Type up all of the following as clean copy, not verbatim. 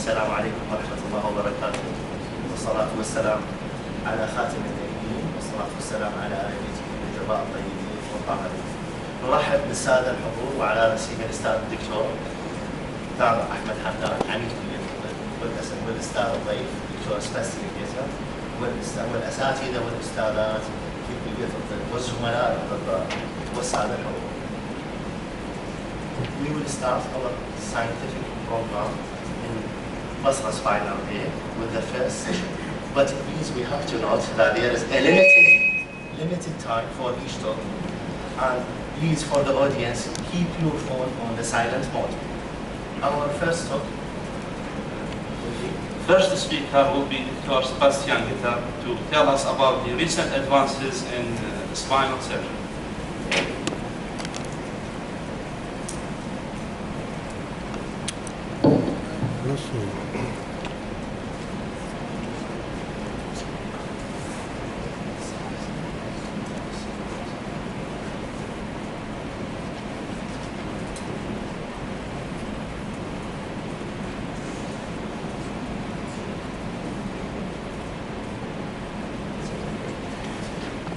السلام عليكم ورحمة الله وبركاته، والصلاة والسلام على خاتم النبيين، والصلاة والسلام على آل بيته النجباء الطيبين والطاهرين. نرحب بالسادة الحضور وعلى رأسهم الأستاذ الدكتور تامر أحمد حمدان عميد كلية الطب، والأستاذ الضيف الدكتور سباستيان جيزر، والأساتذة والأستاذات في كلية الطب والزملاء الأطباء والسادة الحضور. We will start our scientific program in Basrah Spinal with the first session. But please, we have to note that there is a limited time for each talk. And please, for the audience, keep your phone on the silent mode. Our first talk will be... First speaker will be Dr. Sebastian Gitter to tell us about the recent advances in spinal surgery.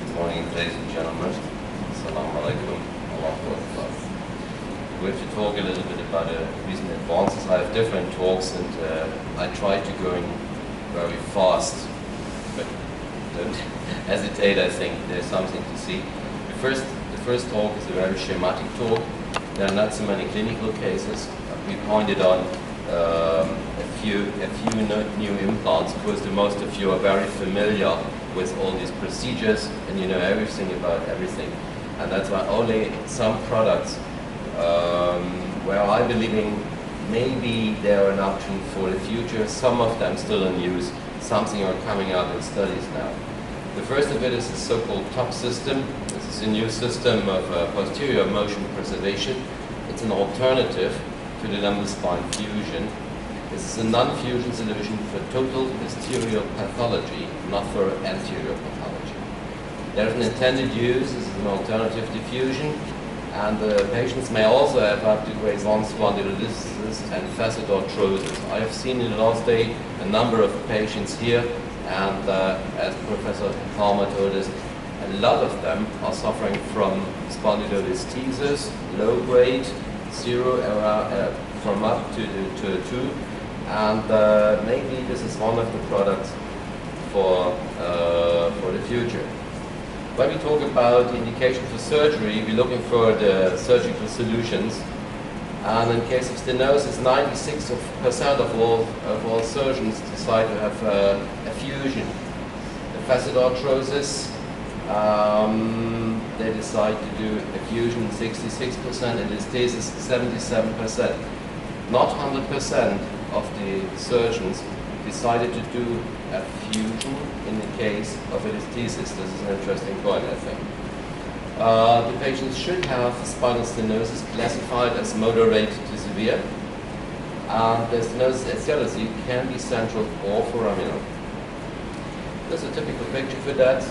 Good morning, ladies and gentlemen. Assalamu alaikum. Allahu Akbar. We're going to talk a little bit about recent advances. I have different talks and I try to go in very fast, but don't hesitate. I think there's something to see. The first talk is a very schematic talk. There are not so many clinical cases. We pointed on a few new implants because the most of you are very familiar with all these procedures and you know everything about everything. And that's why only some products where I believe in maybe they're an option for the future, some of them still in use, something are coming out in studies now. The first of it is the so-called TOP system. This is a new system of posterior motion preservation. It's an alternative to the lumbar spine fusion. This is a non-fusion solution for total posterior pathology, not for anterior pathology. There is an intended use as an alternative to fusion, and the patients may also have up to grade 1 spondylolisthesis and facet arthrosis. I have seen in the last day a number of patients here, and as Professor Palmer told us, a lot of them are suffering from spondylolisthesis, low grade, 0 from up to 2. And maybe this is one of the products for the future. When we talk about the indication for surgery, we're looking for the surgical solutions. And in case of stenosis, 96% of all surgeons decide to have a fusion. The facet arthrosis, they decide to do a fusion 66%, and listhesis 77%. Not 100% of the surgeons decided to do a fusion in the case of a listhesis. This is an interesting point, I think. The patients should have spinal stenosis classified as moderate to severe. The stenosis etiology can be central or foraminal. There's a typical picture for that.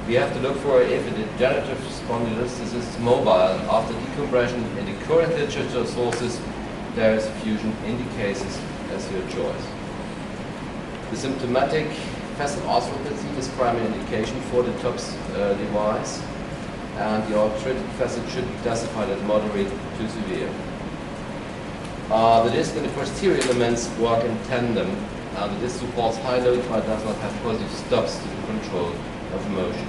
We have to look for if the degenerative spondylolisthesis is mobile after decompression. In the current literature sources, there is fusion in the cases as your choice. The symptomatic facet arthropathy is primary indication for the TOPS device, and the arthritic facet should be classified as moderate to severe. The disc and the posterior elements work in tandem, and the disc supports high load but does not have positive stops to the control of motion.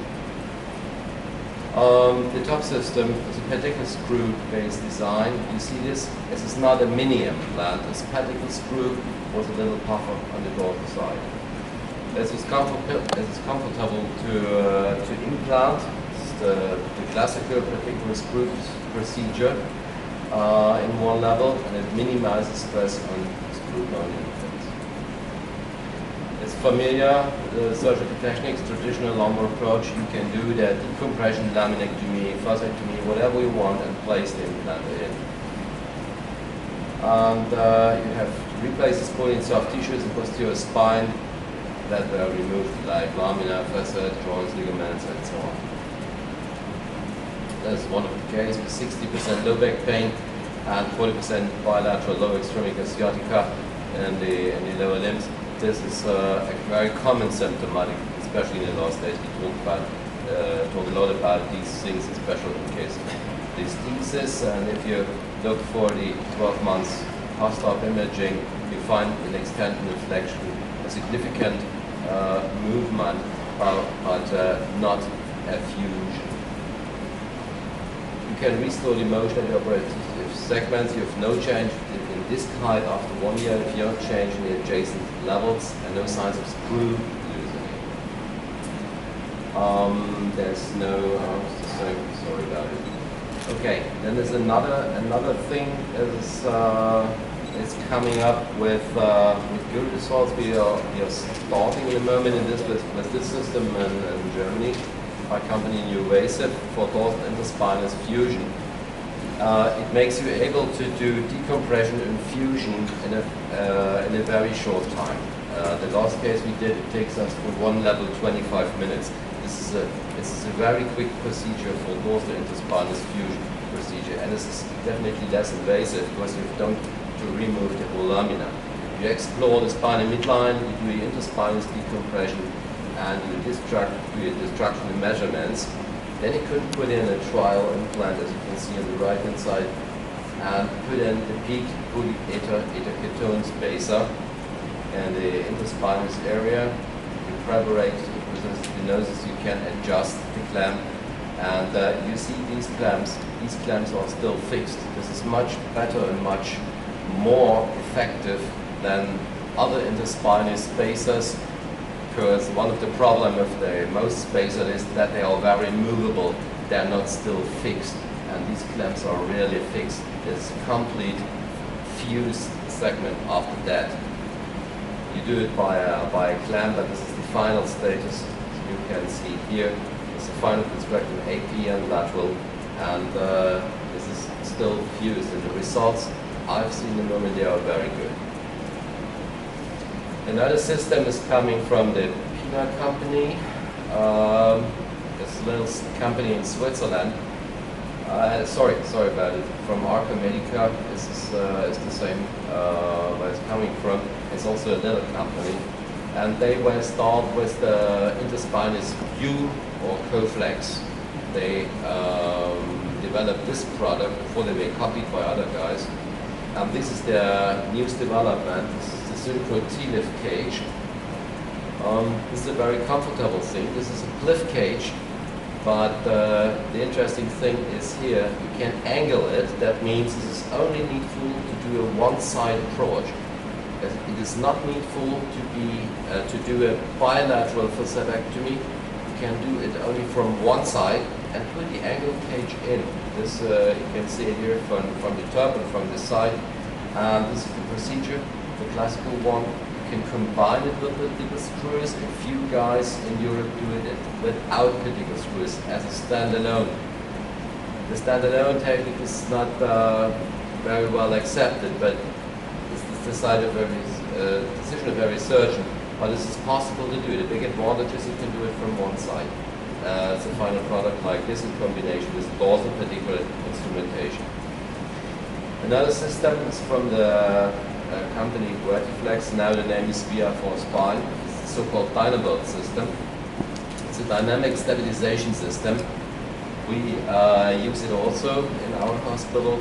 The top system is a pedicle screw-based design. You see this? This is not a mini implant. This pedicle screw was a little puffer on the dorsal side. This is comfortable to implant. This is the classical pedicle screw procedure in one level, and it minimizes stress on screw bone implants. It's familiar, the surgical techniques, traditional lumbar approach, you can do that decompression, laminectomy, fasectomy, whatever you want, and place the implant in. And you have to replace the spondyloid soft tissues and posterior spine that were removed, like lamina, facet, joints, ligaments, and so on. That's one of the cases with 60% low back pain. and 40% bilateral lower extremity sciatica in the lower limbs. This is a very common symptomatic, especially in the last days. We talk a lot about these things, especially in case of prosthesis. And if you look for the 12 months post-op imaging, you find in extension and flexion a significant movement, but not a fusion. You can restore the motion at the operative segments. You have no change in disc height after 1 year if you don't change in the adjacent levels, and no signs of screw loosening. There's no, sorry about it. Okay, then there's another thing is coming up with good results. We are starting in a moment in this with this system in Germany by company Nuvasive for dorsal interspinal fusion. It makes you able to do decompression and fusion in a very short time. The last case we did, it takes us for one level 25 minutes. This is a very quick procedure for dorsal interspinal fusion procedure, and this is definitely less invasive because you don't to remove the whole lamina. You explore the spinal midline, you do the interspinal decompression, and you do your destruction measurements. Then you could put in a trial implant, as you can see on the right hand side, and put in the peak polyether ketone spacer in the interspinous area. You preparate the stenosis, you can adjust the clamp, and you see these clamps are still fixed. This is much better and much more effective than other interspinous spacers, because one of the problems with the most spacers is that they are very movable. They're not still fixed, and these clamps are really fixed. There's a complete fused segment after that. You do it by a clamp, but this is the final status. As you can see here, it's the final construction, AP and lateral, and this is still fused. And the results I've seen in the moment, they are very good. Another system is coming from the Pina company. It's a little company in Switzerland. Sorry about it. From Arca Medica, this is the same where it's coming from. It's also a little company, and they will start with the interspinous U or Coflex. They developed this product before they were copied by other guys. This is their newest development. This is the Synchro T-lift cage. This is a very comfortable thing. This is a cliff cage, but the interesting thing is here you can angle it. That means it is only needful to do a one-side approach. It is not needful to do a bilateral facetectomy. You can do it only from one side and put the angle cage in. This you can see it here from the top and from the side. This is the procedure, the classical one. You can combine it with the pedicle screws. A few guys in Europe do it without pedicle screws as a standalone. The standalone technique is not very well accepted, but this is the decision of every surgeon. But this is possible to do. The big advantage is you can do it from one side. It's a final product like this in combination with dorsal pedicle instrumentation. Another system is from the company Vertiflex. Now the name is VR for Spine. It's the so-called Dynabelt system. It's a dynamic stabilization system. We use it also in our hospital.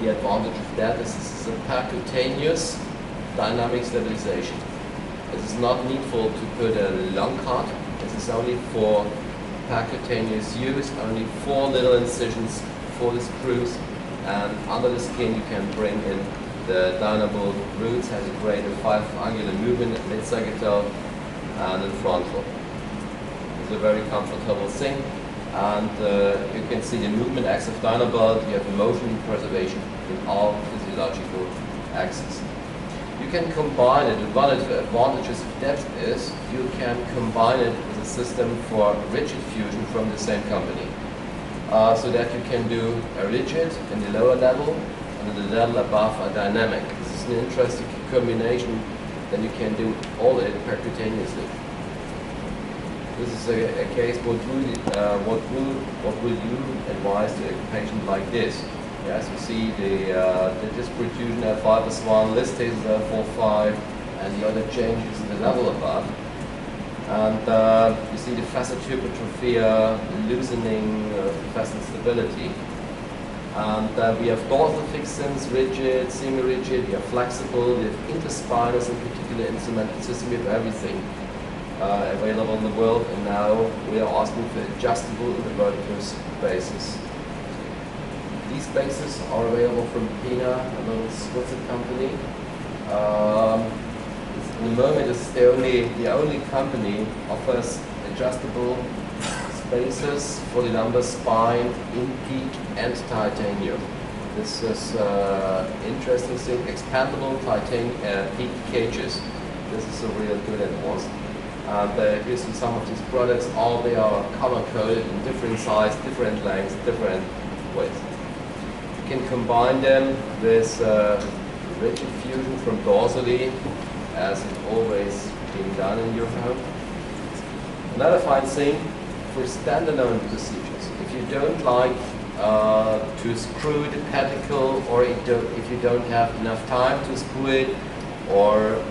The advantage of that is this is a percutaneous dynamic stabilization. It is not needful to put a long cut. This is only for percutaneous use, only 4 little incisions for the screws, and under the skin you can bring in the Dynabelt roots. Has a great 5 angular movement at mid-sagittal and in frontal. It's a very comfortable thing, and you can see the movement axis of Dynabelt. You have motion preservation in all physiological axes. You can combine it. One of the advantages of that is you can combine it with a system for rigid fusion from the same company. So that you can do a rigid in the lower level and in the level above a dynamic. This is an interesting combination. Then you can do all it percutaneously. This is a case what will you advise to a patient like this? As you see, the disc protrusion at 5+1, listase is at 4.5, and the other changes in the level above. And you see the facet hypertrophia, loosening of facet stability. And we have dorsal fixins, rigid, semi-rigid, we have flexible, we have interspinals in particular instrumental system, we have everything available in the world, and now we are asking for adjustable invertible bases. These bases are available from Pina, a little Swiss company. At the moment, it's the only company offers adjustable spaces for the lumbar spine in PEEK and titanium. This is interesting thing. Expandable PEEK cages. This is a real good advance. And you see some of these products, all they are color coded in different size, different lengths, different ways. You can combine them with rigid fusion from dorsally, as it's always been done in your home. Another fine thing for standalone procedures, if you don't like to screw the pedicle, or if you don't have enough time to screw it, or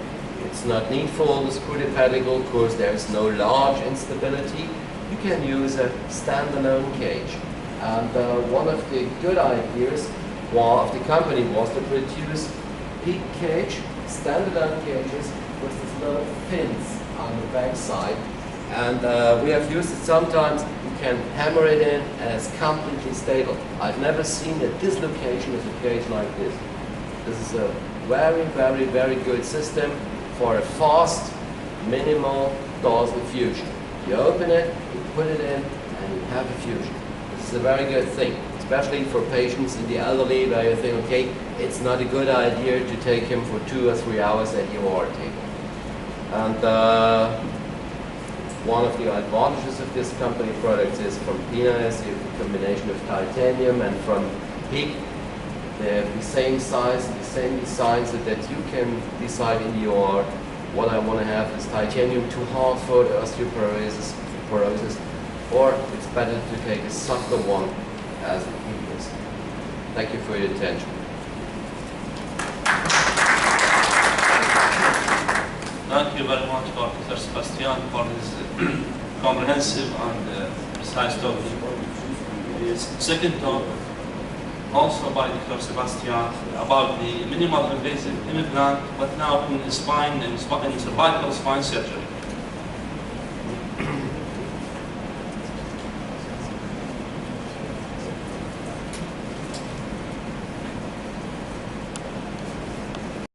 it's not needful to screw the pedicle because there is no large instability, you can use a standalone cage. And one of the good ideas of the company was to produce PEEK cage, standalone cages with these little pins on the back side. And we have used it sometimes. You can hammer it in and it's completely stable. I've never seen a dislocation of a cage like this. This is a very, very, very good system for a fast, minimal dorsal fusion. You open it, you put it in, and you have a fusion. This is a very good thing, especially for patients in the elderly where you think, okay, it's not a good idea to take him for 2 or 3 hours at the OR table. And one of the advantages of this company products is from Pina is the combination of titanium, and from PEEK they have the same size and the same design, so that you can decide in the OR what I want to have. Is titanium too hard for the osteoporosis, or it's better to take a softer one as the PEEK is. Thank you for your attention. Thank you very much, Dr. Sebastian, for his comprehensive and precise talk. The second talk, also by Dr. Sebastian, about the minimal invasive implant, but now in spine and cervical spine surgery.